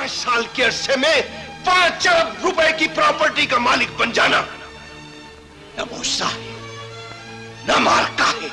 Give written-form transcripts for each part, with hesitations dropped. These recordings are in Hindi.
5 साल के अरसे में 5 अरब रुपए की प्रॉपर्टी का मालिक बन जाना न गुस्सा है न मार्का है,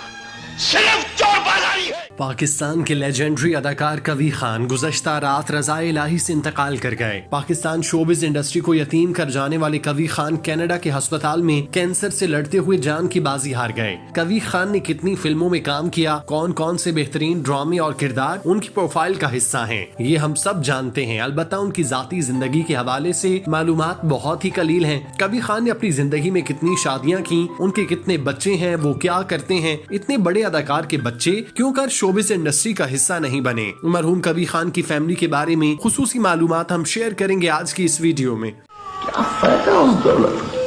सिर्फ चोरबाजारी है। पाकिस्तान के लेजेंडरी अदाकार कवी खान गुज़श्ता रात रज़ाए इलाही से इंतकाल कर गए। पाकिस्तान शोबिज इंडस्ट्री को यतीम कर जाने वाले कवी खान कनाडा के अस्पताल में कैंसर से लड़ते हुए जान की बाजी हार गए। कवी खान ने कितनी फिल्मों में काम किया, कौन कौन से बेहतरीन ड्रामे और किरदार उनकी प्रोफाइल का हिस्सा हैं, ये हम सब जानते हैं। अलबत्ता उनकी जाती जिंदगी के हवाले से मालूमात बहुत ही कलील हैं। कवी खान ने अपनी जिंदगी में कितनी शादियां की, उनके कितने बच्चे हैं, वो क्या करते हैं, इतने बड़े अदाकार के बच्चे क्यों कर शोबिस इंडस्ट्री का हिस्सा नहीं बने। मरहूम कवी खान की फैमिली के बारे में खुसूसी मालूमात हम शेयर करेंगे आज की इस वीडियो में। क्या फायदा उस दौलत का,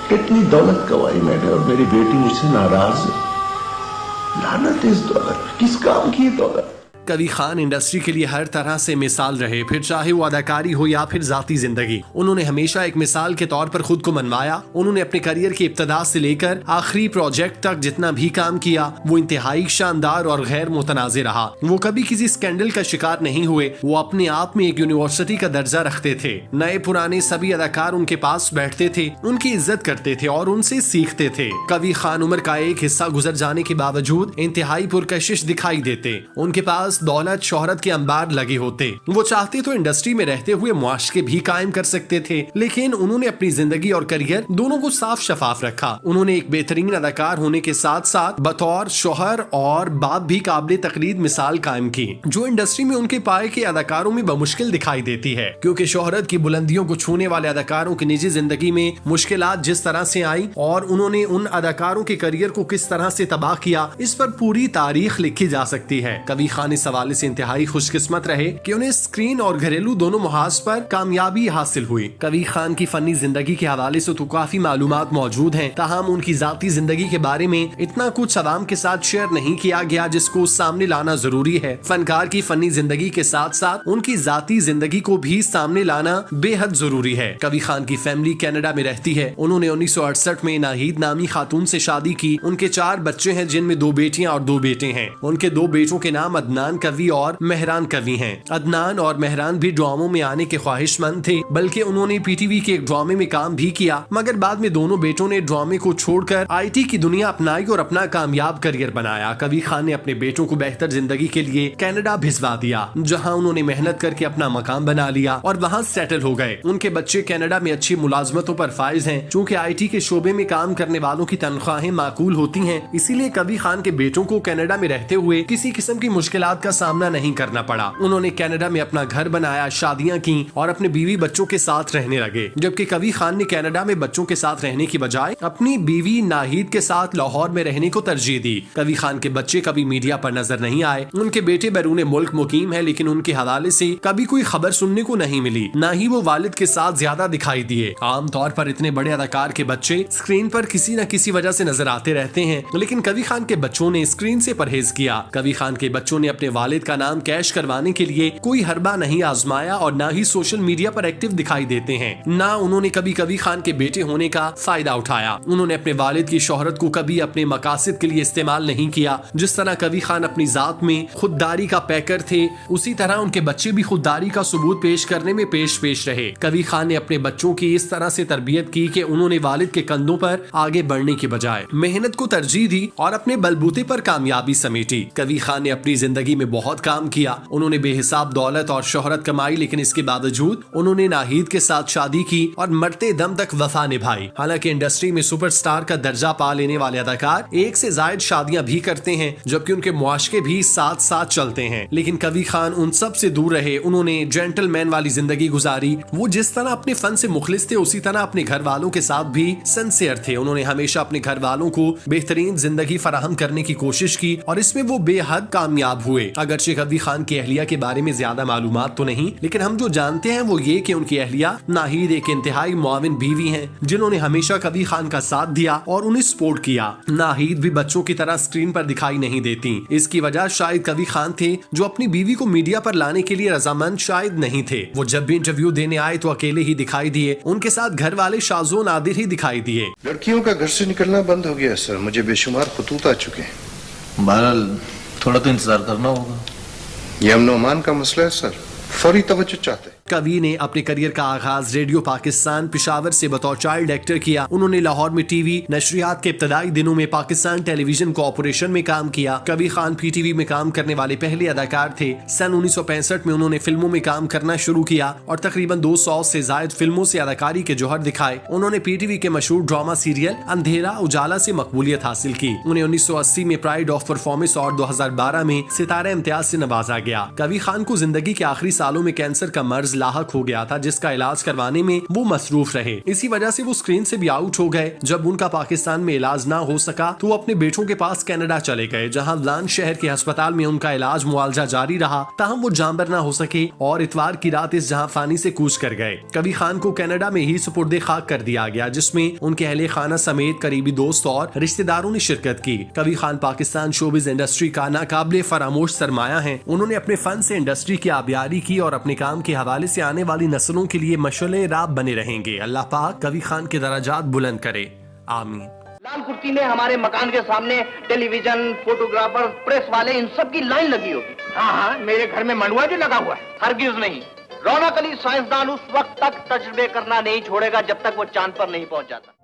कितनी दौलत कमाई मैंने और मेरी बेटी मुझसे नाराज है। लानत है इस दौलत, किस काम की दौलत। कवी खान इंडस्ट्री के लिए हर तरह से मिसाल रहे, फिर चाहे वो अदाकारी हो या फिर जाती जिंदगी। उन्होंने हमेशा एक मिसाल के तौर पर खुद को मनवाया। उन्होंने अपने करियर की इब्तदा से लेकर आखिरी प्रोजेक्ट तक जितना भी काम किया वो इंतहाई शानदार और गैर मुतनाज़िर रहा। वो कभी किसी स्कैंडल का शिकार नहीं हुए। वो अपने आप में एक यूनिवर्सिटी का दर्जा रखते थे। नए पुराने सभी अदाकार उनके पास बैठते थे, उनकी इज्जत करते थे और उनसे सीखते थे। कवी खान उम्र का एक हिस्सा गुजर जाने के बावजूद इंतहाई पुरकशिश दिखाई देते। उनके पास दौलत शोहरत के अंबार लगे होते। वो चाहते तो इंडस्ट्री में रहते हुए मुआशरे भी कायम कर सकते थे, लेकिन उन्होंने अपनी जिंदगी और करियर दोनों को साफ शफाफ रखा। उन्होंने एक बेहतरीन अदाकार होने के साथ साथ बतौर शोहर और बाप भी काबिल तकलीद मिसाल कायम की, जो इंडस्ट्री में उनके पाए के अदाकारों में बमुश्किल दिखाई देती है। क्योंकि शोहरत की बुलंदियों को छूने वाले अदाकारों की निजी जिंदगी में मुश्किलात जिस तरह से आई और उन्होंने उन अदाकारों के करियर को किस तरह से तबाह किया, इस पर पूरी तारीख लिखी जा सकती है। कवी खान इस हवाले से इंतहाई खुशकिस्मत रहे कि उन्हें स्क्रीन और घरेलू दोनों मुहाज पर कामयाबी हासिल हुई। कवी खान की फनी जिंदगी के हवाले से तो काफी मालूमात मौजूद हैं, ताहम उनकी जाती जिंदगी के बारे में इतना कुछ अवाम के साथ शेयर नहीं किया गया जिसको सामने लाना जरूरी है। फनकार की फनी जिंदगी के साथ साथ उनकी जाती जिंदगी को भी सामने लाना बेहद जरूरी है। कवी खान की फैमिली कनाडा में रहती है। उन्होंने 1968 में नाहिद नामी खातून से शादी की। उनके 4 बच्चे हैं, जिनमें 2 बेटियां और 2 बेटे हैं। उनके 2 बेटों के नाम अदनान कवी और मेहरान कवी हैं। अदनान और मेहरान भी ड्रामों में आने के ख्वाहिशमंद थे, बल्कि उन्होंने पीटीवी के एक ड्रामे में काम भी किया, मगर बाद में दोनों बेटों ने ड्रामे को छोड़कर आईटी की दुनिया अपनाई और अपना कामयाब करियर बनाया। कवी खान ने अपने बेटों को बेहतर जिंदगी के लिए कनाडा भिजवा दिया, जहां उन्होंने मेहनत करके अपना मकाम बना लिया और वहां सेटल हो गए। उनके बच्चे कनाडा में अच्छी मुलाजमतों पर फाइज हैं। चूँकि आईटी के शोबे में काम करने वालों की तनख्वाहें माकूल होती हैं, इसीलिए कवी खान के बेटों को कनाडा में रहते हुए किसी किस्म की मुश्किलात का सामना नहीं करना पड़ा। उन्होंने कनाडा में अपना घर बनाया, शादियां की और अपने बीवी बच्चों के साथ रहने लगे। जबकि कवी खान ने कनाडा में बच्चों के साथ रहने की बजाय अपनी बीवी नाहिद के साथ लाहौर में रहने को तरजीह दी। कवी खान के बच्चे कभी मीडिया पर नजर नहीं आए। उनके बेटे बैरून मुल्क मुकीम है, लेकिन उनके हवाले से कभी कोई खबर सुनने को नहीं मिली। न ही वो वालिद के साथ ज्यादा दिखाई दिए। आमतौर पर इतने बड़े अदाकार के बच्चे स्क्रीन पर किसी न किसी वजह से नजर आते रहते हैं, लेकिन कवी खान के बच्चों ने स्क्रीन से परहेज किया। कवी खान के बच्चों ने अपने वालिद का नाम कैश करवाने के लिए कोई हरबा नहीं आजमाया और ना ही सोशल मीडिया पर एक्टिव दिखाई देते हैं। ना उन्होंने कभी कवी खान के बेटे होने का फायदा उठाया। उन्होंने अपने वालिद की शोहरत को कभी अपने मकासद के लिए इस्तेमाल नहीं किया। जिस तरह कवी खान अपनी जात में खुददारी का पैकर थे, उसी तरह उनके बच्चे भी खुददारी का सबूत पेश करने में पेश रहे। कवी खान ने अपने बच्चों की इस तरह से तरबियत की कि उन्होंने वालिद के कंधों पर आगे बढ़ने के बजाय मेहनत को तरजीह दी और अपने बलबूते पर कामयाबी समेटी। कवी खान ने अपनी जिंदगी में बहुत काम किया। उन्होंने बेहिसाब दौलत और शोहरत कमाई, लेकिन इसके बावजूद उन्होंने नाहिद के साथ शादी की और मरते दम तक वफा निभाई। हालांकि इंडस्ट्री में सुपरस्टार का दर्जा पा लेने वाले अदाकार 1 से ज्यादा शादियां भी करते हैं, जबकि उनके मुआशरे भी साथ साथ चलते हैं। लेकिन कवी खान उन सब से दूर रहे। उन्होंने जेंटलमैन वाली जिंदगी गुजारी। वो जिस तरह अपने फन से मुखलिस थे, उसी तरह अपने घर वालों के साथ भी सिंसियर थे। उन्होंने हमेशा अपने घर वालों को बेहतरीन जिंदगी फराहम करने की कोशिश की और इसमें वो बेहद कामयाब हुए। अगरचे कवी खान की अहलिया के बारे में ज्यादा मालूमात तो नहीं, लेकिन हम जो जानते हैं वो ये कि उनकी अहलिया नाहिद एक इंतहाई मुआविन बीवी हैं, जिन्होंने हमेशा कवी खान का साथ दिया और उन्हें सपोर्ट किया। नाहिद भी बच्चों की तरह स्क्रीन पर दिखाई नहीं देती। इसकी वजह शायद कवी खान थे, जो अपनी बीवी को मीडिया पर लाने के लिए रजामंद शायद नहीं थे। वो जब भी इंटरव्यू देने आए तो अकेले ही दिखाई दिए। उनके साथ घर वाले शाज़ो नादिर ही दिखाई दिए। लड़कियों का घर से निकलना बंद हो गया सर, मुझे बेशुमार खतूत आ चुके हैं। बहरहाल थोड़ा तो इंतजार करना होगा। ये अमन-ओ-अमान का मसला है सर। फौरी तवज्जो चाहते हैं। कवि ने अपने करियर का आगाज रेडियो पाकिस्तान पिशावर से बतौर चाइल्ड एक्टर किया। उन्होंने लाहौर में टीवी नशरियात के इब्तदाई दिनों में पाकिस्तान टेलीविजन कॉर्पोरेशन में काम किया। कवि खान पीटीवी में काम करने वाले पहले अदाकार थे। सन 1965 में उन्होंने फिल्मों में काम करना शुरू किया और तकरीबन 200 से जायद फिल्मों से अदाकारी के जौहर दिखाए। उन्होंने पीटीवी के मशहूर ड्रामा सीरियल अंधेरा उजाला से मकबूलियत हासिल की। उन्हें 1980 में प्राइड ऑफ परफॉर्मेंस और 2012 में सितारे इम्तियाज से नवाजा गया। कवि खान को जिंदगी के आखिरी सालों में कैंसर का मर्ज लाहक हो गया था, जिसका इलाज करवाने में वो मसरूफ रहे। इसी वजह से वो स्क्रीन से भी आउट हो गए। जब उनका पाकिस्तान में इलाज ना हो सका तो वो अपने बेटों के पास कनाडा चले गए, जहां लान शहर के अस्पताल में उनका इलाज मुआवजा जारी रहा। ताहम वो जानबर ना हो सके और इतवार की रात इस जहां फानी से कूच कर गए। कवि खान को कनाडा में ही सुपुर्दे खाक कर दिया गया, जिसमें उनके अहले खाना समेत करीबी दोस्त और रिश्तेदारों ने शिरकत की। कवि खान पाकिस्तान शोबिज इंडस्ट्री का नाकाबिले फरामोश सरमाया है। उन्होंने अपने फन से इंडस्ट्री की आबियारी की और अपने काम के हवाले से आने वाली नस्लों के लिए मशअले राह बने रहेंगे। अल्लाह पाक कवि खान के दराजात बुलंद करे, आमीन। लाल कुर्सी में हमारे मकान के सामने टेलीविजन, फोटोग्राफर, प्रेस वाले, इन सब की लाइन लगी होगी। हाँ, मेरे घर में मंडुआ भी लगा हुआ है। हरगिज नहीं। रौनक अली साइंसदान उस वक्त तक तजुर्बे करना नहीं छोड़ेगा जब तक वो चांद पर नहीं पहुंच जाता।